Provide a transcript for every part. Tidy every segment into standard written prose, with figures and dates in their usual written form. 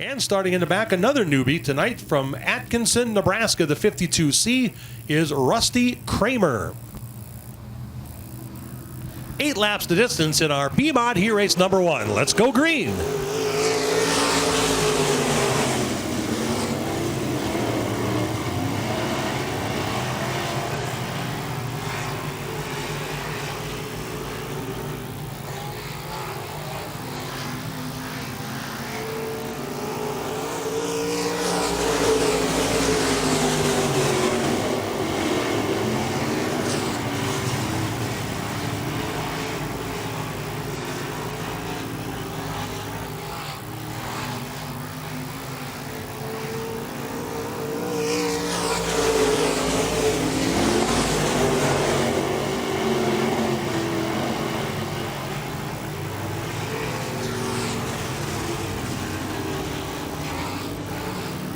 And starting in the back, another newbie tonight from Atkinson, Nebraska, the 52C, is Rusty Kramer. 8 laps the distance in our Bmod Heat race number 1. Let's go green.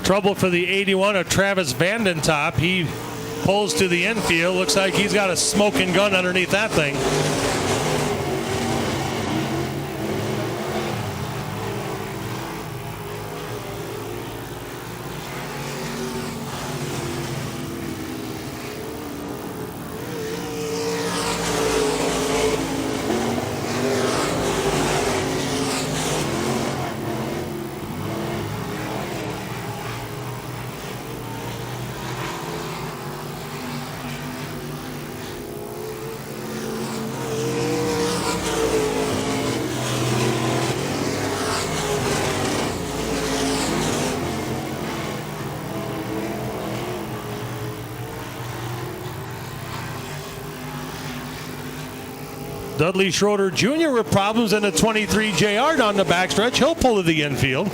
Trouble for the 81 of Travis Vandentop. He pulls to the infield. Looks like he's got a smoking gun underneath that thing. Dudley Schroeder Jr. with problems in the 23 JR down the backstretch. He'll pull to the infield.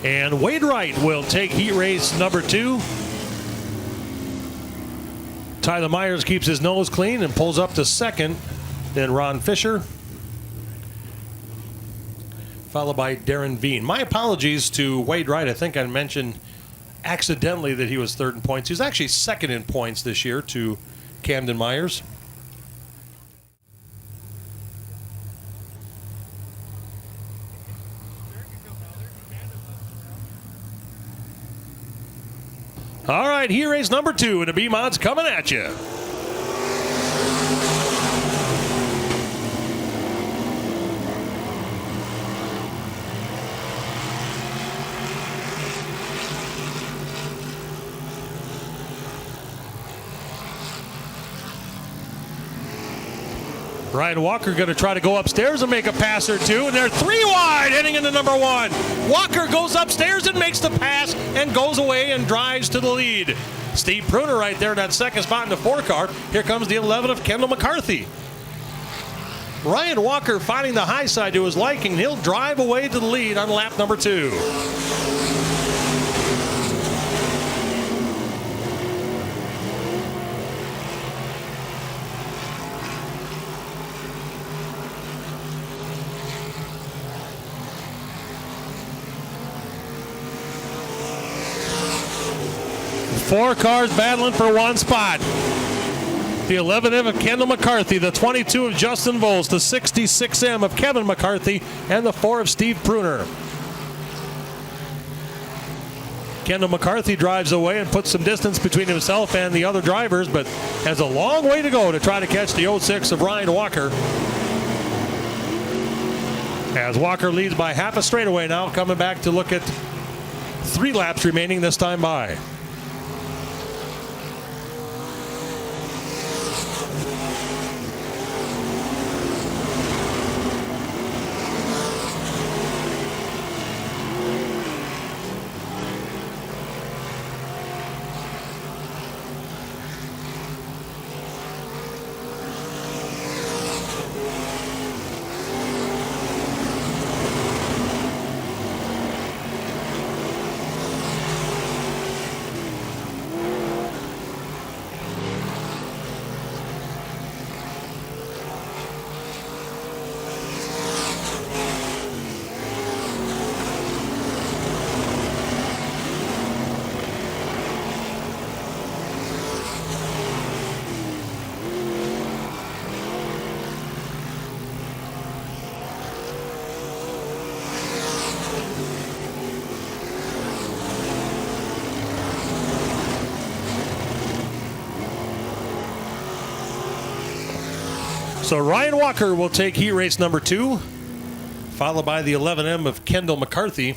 And Wade Wright will take heat race number 2. Tyler Myers keeps his nose clean and pulls up to second. Then Ron Fisher, followed by Darren Veen. My apologies to Wade Wright. I think I mentioned accidentally that he was third in points. He was actually second in points this year to Camden Myers. All right, here race number 2, and the B-Mod's coming at you. Ryan Walker going to try to go upstairs and make a pass or two, and they're 3 wide heading into number 1. Walker goes upstairs and makes the pass and goes away and drives to the lead. Steve Pruner right there in that second spot in the 4 car. Here comes the 11 of Kendall McCarthy. Ryan Walker finding the high side to his liking. He'll drive away to the lead on lap number 2. Four cars battling for one spot. The 11M of Kendall McCarthy, the 22 of Justin Voles, the 66M of Kevin McCarthy, and the 4 of Steve Pruner. Kendall McCarthy drives away and puts some distance between himself and the other drivers, but has a long way to go to try to catch the 06 of Ryan Walker. As Walker leads by half a straightaway now, coming back to look at 3 laps remaining this time by. So Ryan Walker will take heat race number 2, followed by the 11M of Kendall McCarthy,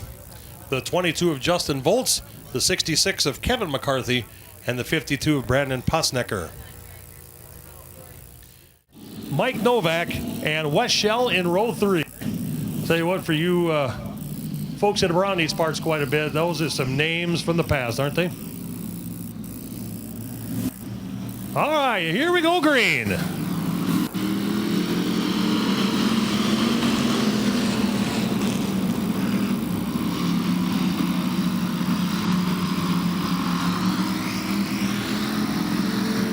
the 22 of Justin Volz, the 66 of Kevin McCarthy, and the 52 of Brandon Posnecker. Mike Novak and Wes Shell in row 3. Tell you what, for you folks that are around these parts quite a bit, those are some names from the past, aren't they? All right, here we go, green.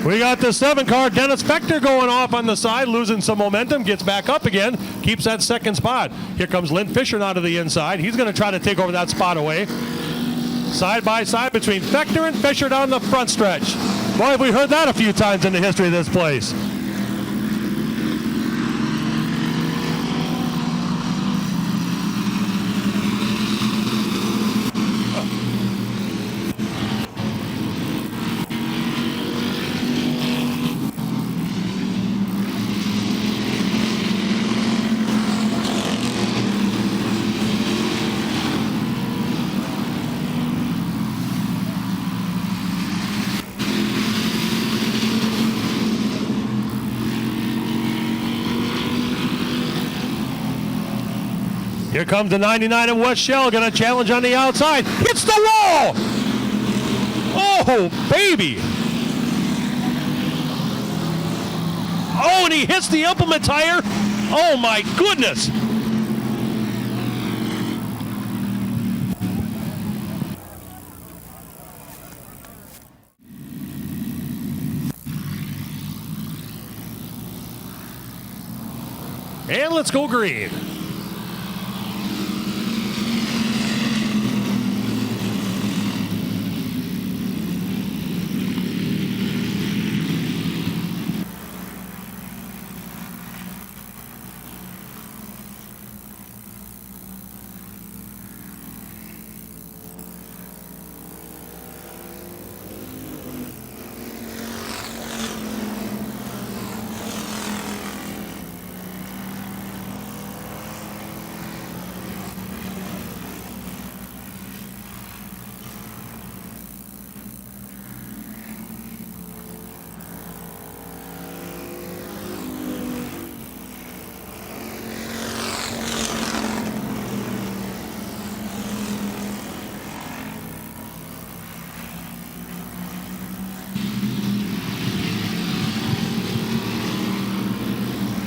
We got the 7 car, Dennis Fector, going off on the side, losing some momentum, gets back up again, keeps that second spot. Here comes Lynn Fisher now to the inside. He's going to try to take over that spot away. Side by side between Fector and Fisher down the front stretch. Boy, have we heard that a few times in the history of this place. Here comes the 99 of Wes Shell, going to challenge on the outside. Hits the wall! Oh, baby! Oh, and he hits the implement tire. Oh, my goodness! And let's go green.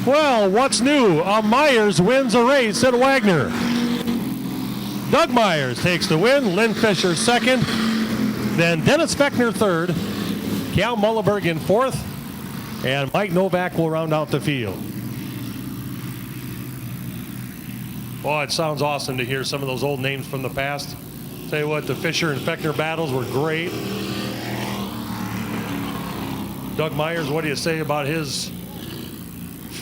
Well, what's new? Myers wins a race at Wagner. Doug Myers takes the win, Lynn Fisher second, then Dennis Fechner third, Cal Mullenberg in fourth, and Mike Novak will round out the field. Boy, it sounds awesome to hear some of those old names from the past. Tell you what, the Fisher and Fechner battles were great. Doug Myers, what do you say about his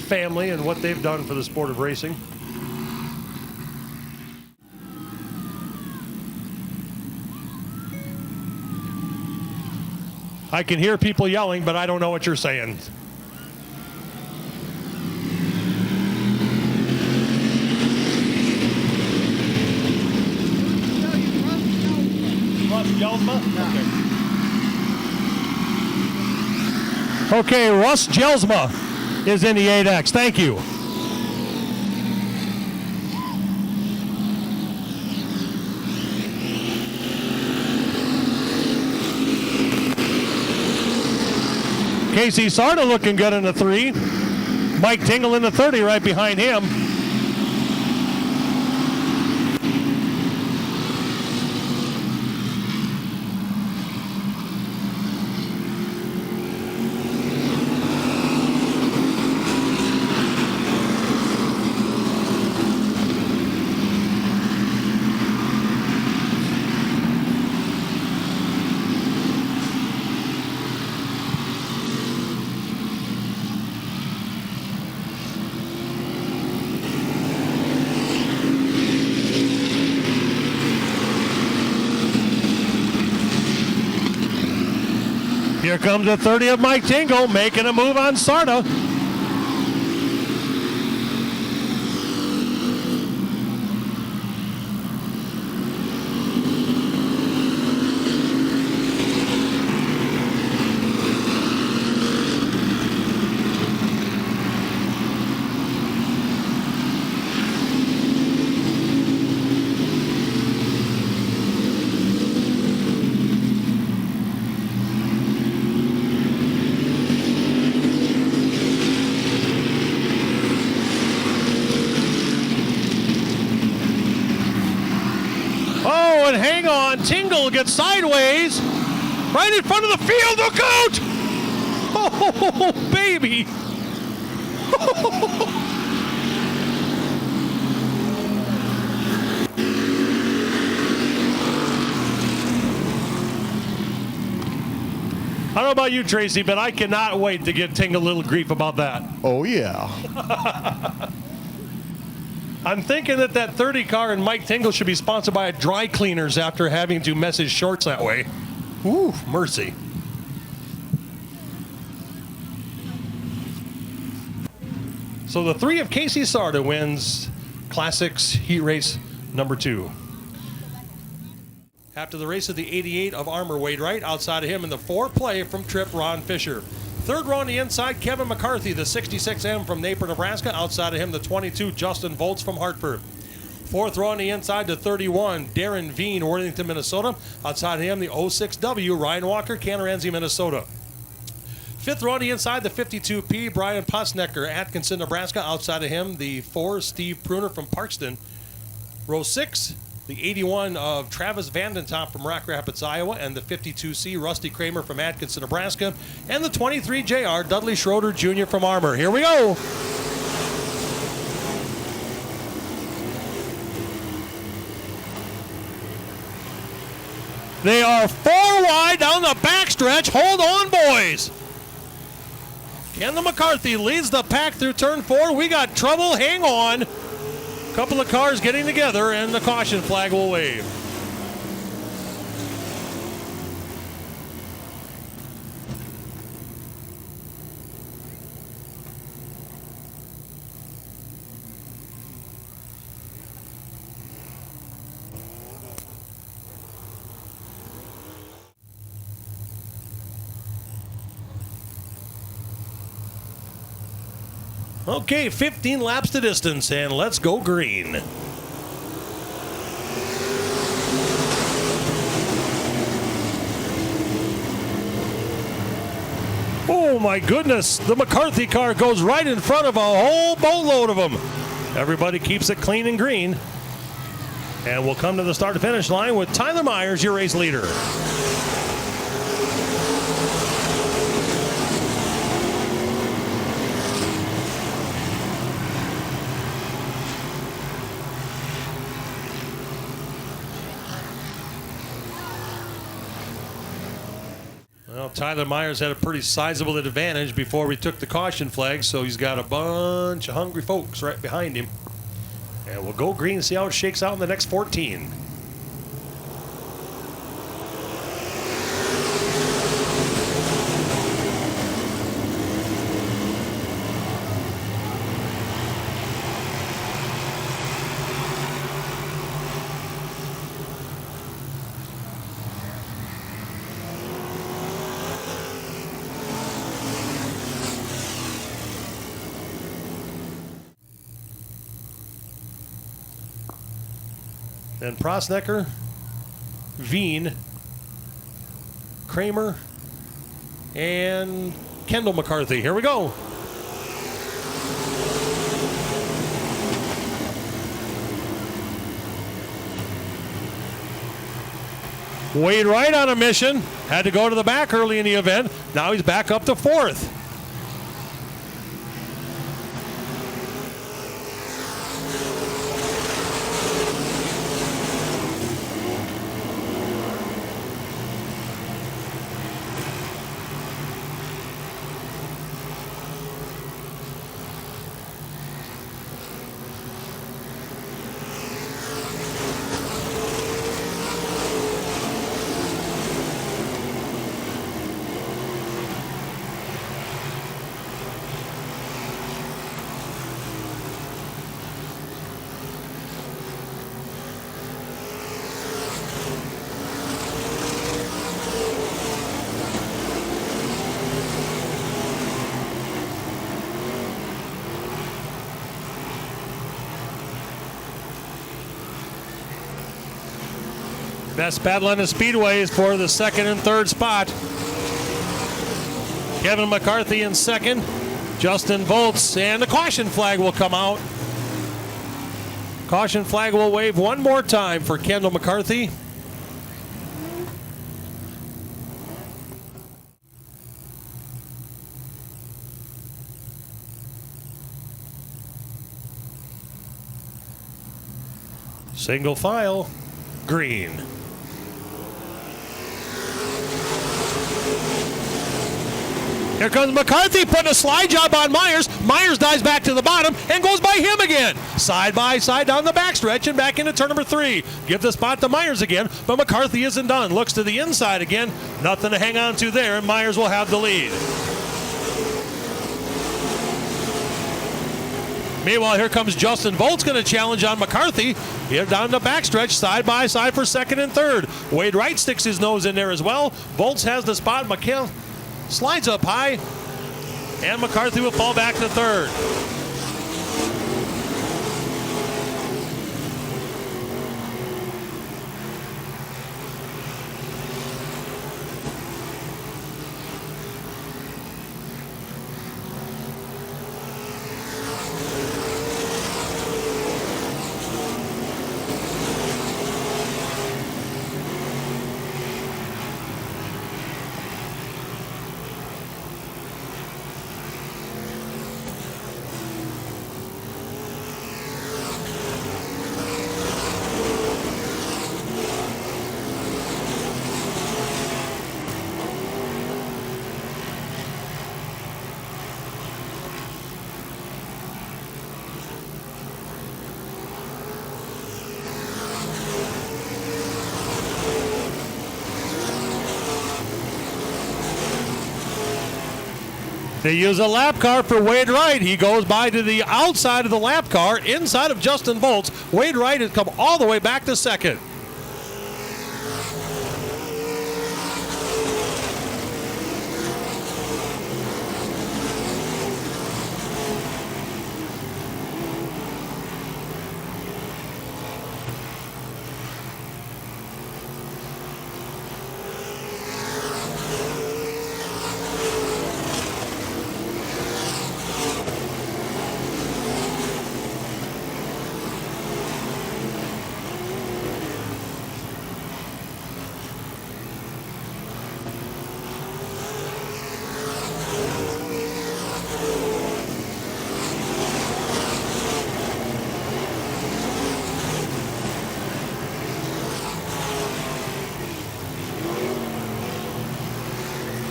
family and what they've done for the sport of racing? I can hear people yelling, but I don't know what you're saying. Russ Jelsma? Okay, Russ Jelsma is in the 8X. Thank you. Casey Sarda looking good in the 3. Mike Tingle in the 30 right behind him. Here comes the 30 of Mike Tingle, making a move on Sarda. going, hang on. Tingle gets sideways. Right in front of the field. Look out! Oh, baby. I don't know about you, Tracy, but I cannot wait to get Tingle a little grief about that. Oh, yeah. I'm thinking that 30 car and Mike Tingle should be sponsored by a dry cleaners after having to mess his shorts that way. Ooh, mercy. So the 3 of Casey Sarda wins Classics Heat Race number 2. After the race of the 88 of Armour Wade Wright, outside of him in the 4 play from Trip Ron Fisher. 3rd row on the inside, Kevin McCarthy, the 66M from Napier, Nebraska. Outside of him, the 22, Justin Volz from Hartford. 4th row on the inside, the 31, Darren Veen, Worthington, Minnesota. Outside of him, the 06W, Ryan Walker, Canarenzi, Minnesota. 5th row on the inside, the 52P, Brian Posnecker, Atkinson, Nebraska. Outside of him, the 4, Steve Pruner from Parkston. Row 6, the 81 of Travis Vandentop from Rock Rapids, Iowa, and the 52C, Rusty Kramer from Atkinson, Nebraska, and the 23 JR, Dudley Schroeder Jr. from Armour. Here we go. They are 4 wide down the backstretch. Hold on, boys. Kendall McCarthy leads the pack through turn 4. We got trouble. Hang on. Couple of cars getting together, and the caution flag will wave. Okay, 15 laps to distance, and let's go green. Oh my goodness, the McCarthy car goes right in front of a whole boatload of them. Everybody keeps it clean and green. And we'll come to the start and finish line with Tyler Myers, your race leader. Well, Tyler Myers had a pretty sizable advantage before we took the caution flag, so he's got a bunch of hungry folks right behind him. And we'll go green and see how it shakes out in the next 14. Then Prosnecker, Veen, Kramer, and Kendall McCarthy. Here we go. Wade Wright on a mission. Had to go to the back early in the event. Now he's back up to 4th. Best battle on the Speedway is for the 2nd and 3rd spot. Kevin McCarthy in 2nd, Justin Volz, and the caution flag will come out. Caution flag will wave one more time for Kendall McCarthy. Single file, green. Here comes McCarthy putting a slide job on Myers. Myers dives back to the bottom and goes by him again. Side by side down the backstretch and back into turn number 3. Give the spot to Myers again, but McCarthy isn't done. Looks to the inside again. Nothing to hang on to there, and Myers will have the lead. Meanwhile, here comes Justin Volt's going to challenge on McCarthy. Here down the backstretch, side by side for second and third. Wade Wright sticks his nose in there as well. Volts has the spot. McHale slides up high, and McCarthy will fall back to third. They use a lap car for Wade Wright. He goes by to the outside of the lap car, inside of Justin Volts. Wade Wright has come all the way back to second.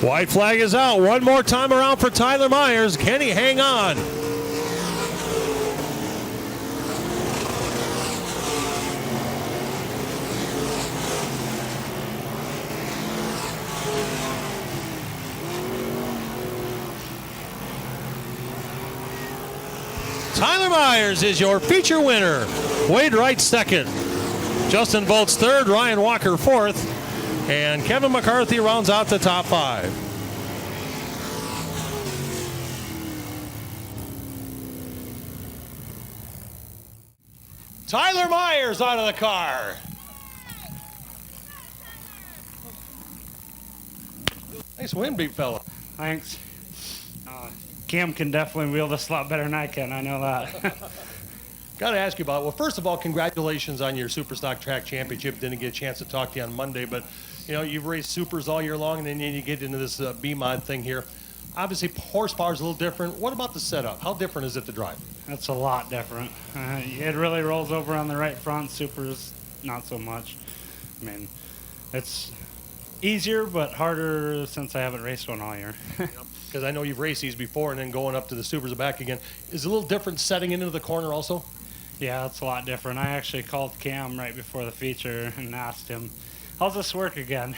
White flag is out. One more time around for Tyler Myers. Can he hang on? Tyler Myers is your feature winner. Wade Wright second. Justin Volts third. Ryan Walker fourth. And Kevin McCarthy rounds out the top 5. Tyler Myers out of the car. Nice win, big fella. Thanks. Cam can definitely wheel this a lot better than I can. I know that. Got to ask you about it. Well, first of all, congratulations on your Superstock Track Championship. Didn't get a chance to talk to you on Monday, but you know, you've raced supers all year long, and then you get into this Bmod thing here. Obviously, horsepower is a little different. What about the setup? How different is it to drive? That's a lot different. It really rolls over on the right front. Supers, not so much. I mean, it's easier but harder since I haven't raced one all year. Because I know you've raced these before, and then going up to the supers and back again. Is it a little different setting into the corner also? Yeah, it's a lot different. I actually called Cam right before the feature and asked him, how's this work again?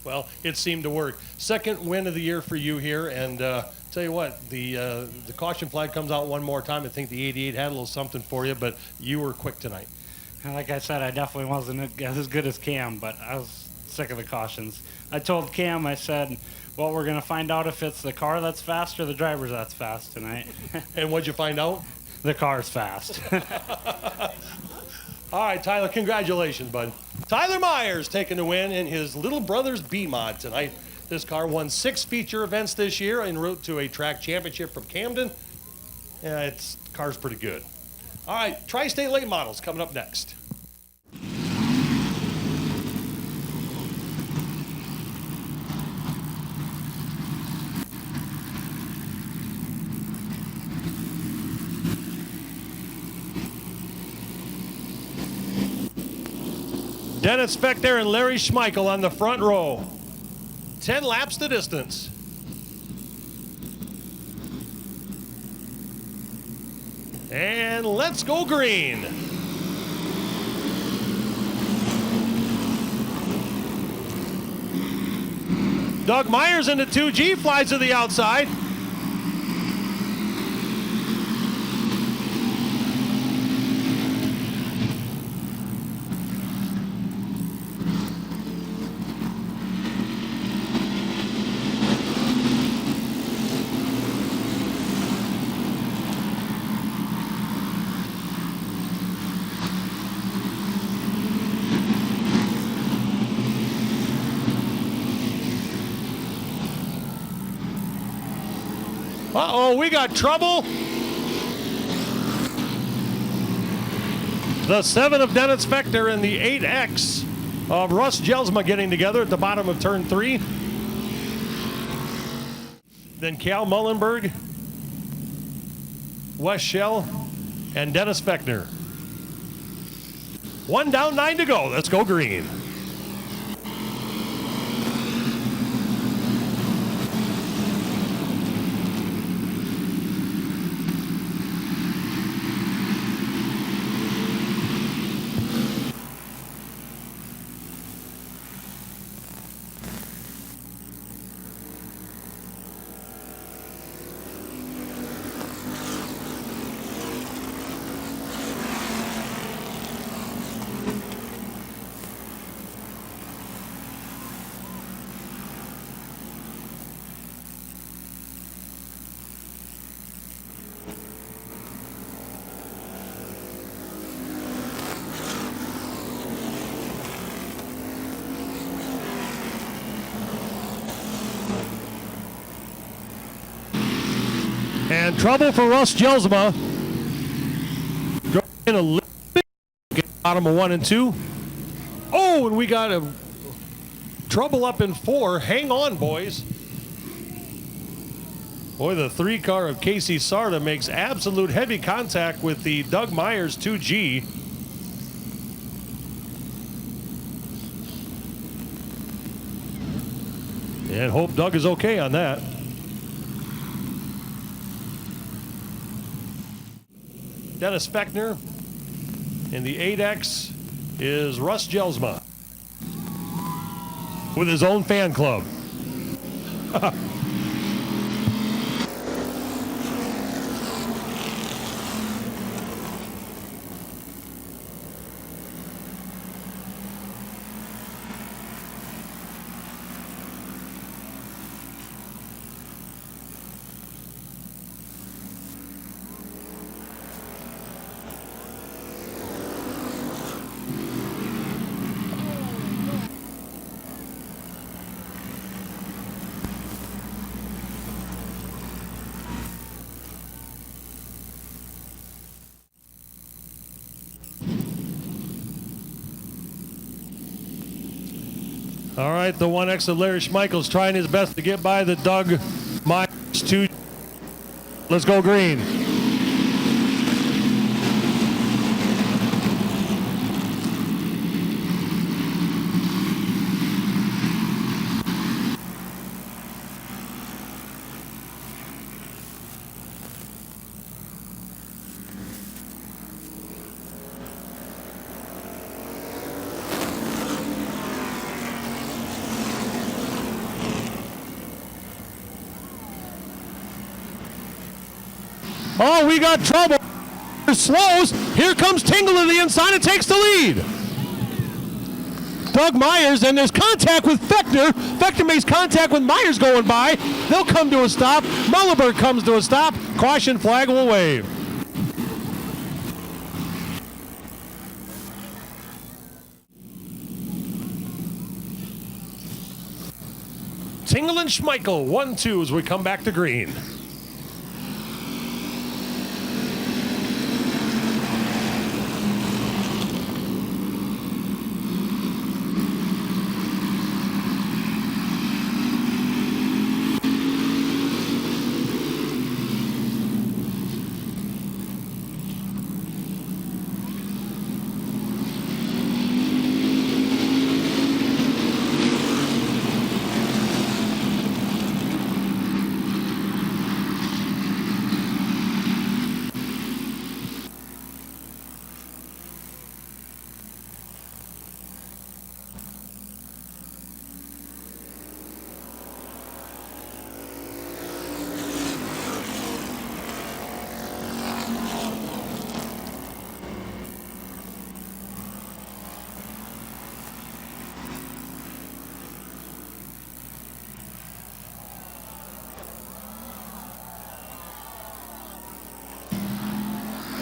Well, it seemed to work. Second win of the year for you here, and tell you what, the caution flag comes out one more time. I think the 88 had a little something for you, but you were quick tonight. And like I said, I definitely wasn't as good as Cam, but I was sick of the cautions. I told Cam, I said, well, we're going to find out if it's the car that's fast or the driver that's fast tonight. And what'd you find out? The car's fast. All right, Tyler, congratulations, bud. Tyler Myers taking the win in his little brother's Bmod tonight. This car won 6 feature events this year en route to a track championship from Camden. Yeah, car's pretty good. All right, Tri-State Late Models coming up next. Dennis Spector and Larry Schmeichel on the front row. 10 laps the distance. And let's go green. Doug Myers into 2G, flies to the outside. Uh-oh, we got trouble. The 7 of Dennis Spector and the 8X of Russ Jelsma getting together at the bottom of turn 3. Then Cal Mullenberg, Wes Schell, and Dennis Spector. 1 down, 9 to go. Let's go green. And trouble for Russ Jelsma. In a little bit. Bottom of 1 and 2. Oh, and we got a trouble up in 4. Hang on, boys. Boy, the 3 car of Casey Sarda makes absolute heavy contact with the Doug Myers 2G. And hope Doug is okay on that. Dennis Spector. And the 8X is Russ Jelsma with his own fan club. All right, the 1X of Larry Schmeichel's trying his best to get by the Doug Myers 2. Let's go green. Oh, we got trouble. Slows. Here comes Tingle to the inside and takes the lead. Doug Myers, and there's contact with Fechter. Fechter makes contact with Myers going by. They'll come to a stop. Mullenberg comes to a stop. Caution flag will wave. Tingle and Schmeichel, 1-2 as we come back to green.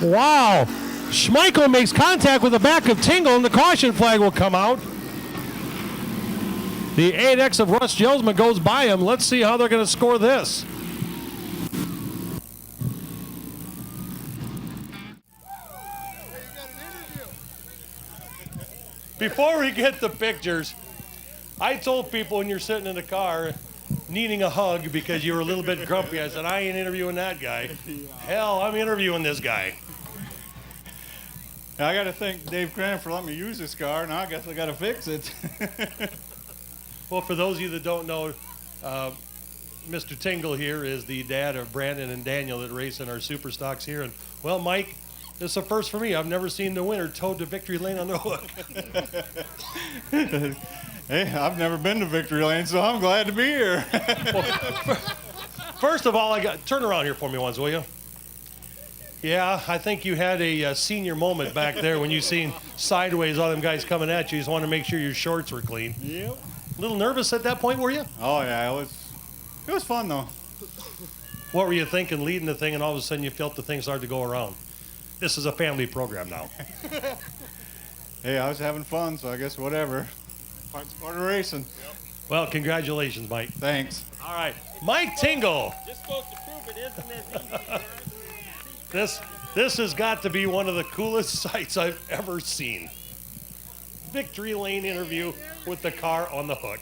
Wow. Schmeichel makes contact with the back of Tingle, and the caution flag will come out. The 8X of Russ Jelsma goes by him. Let's see how they're going to score this. Before we get the pictures, I told people when you're sitting in the car needing a hug because you were a little bit grumpy, I said, I ain't interviewing that guy. Hell, I'm interviewing this guy. I got to thank Dave Cran for letting me use this car. Now I guess I got to fix it. Well, for those of you that don't know, Mr. Tingle here is the dad of Brandon and Daniel that race in our super stocks here. And, well, Mike, this is a first for me. I've never seen the winner towed to victory lane on the hook. Hey, I've never been to victory lane, so I'm glad to be here. First of all, turn around here for me once, will you? Yeah, I think you had a senior moment back there when you seen sideways all them guys coming at you. You just wanted to make sure your shorts were clean. Yep. A little nervous at that point, were you? Oh yeah, it was fun though. What were you thinking leading the thing, and all of a sudden you felt the thing started to go around? This is a family program now. Hey, I was having fun, so I guess whatever. Part of racing. Yep. Well, congratulations, Mike. Thanks. All right, Mike Tingle. Just supposed to prove it isn't as easy. This has got to be one of the coolest sights I've ever seen. Victory lane interview with the car on the hook.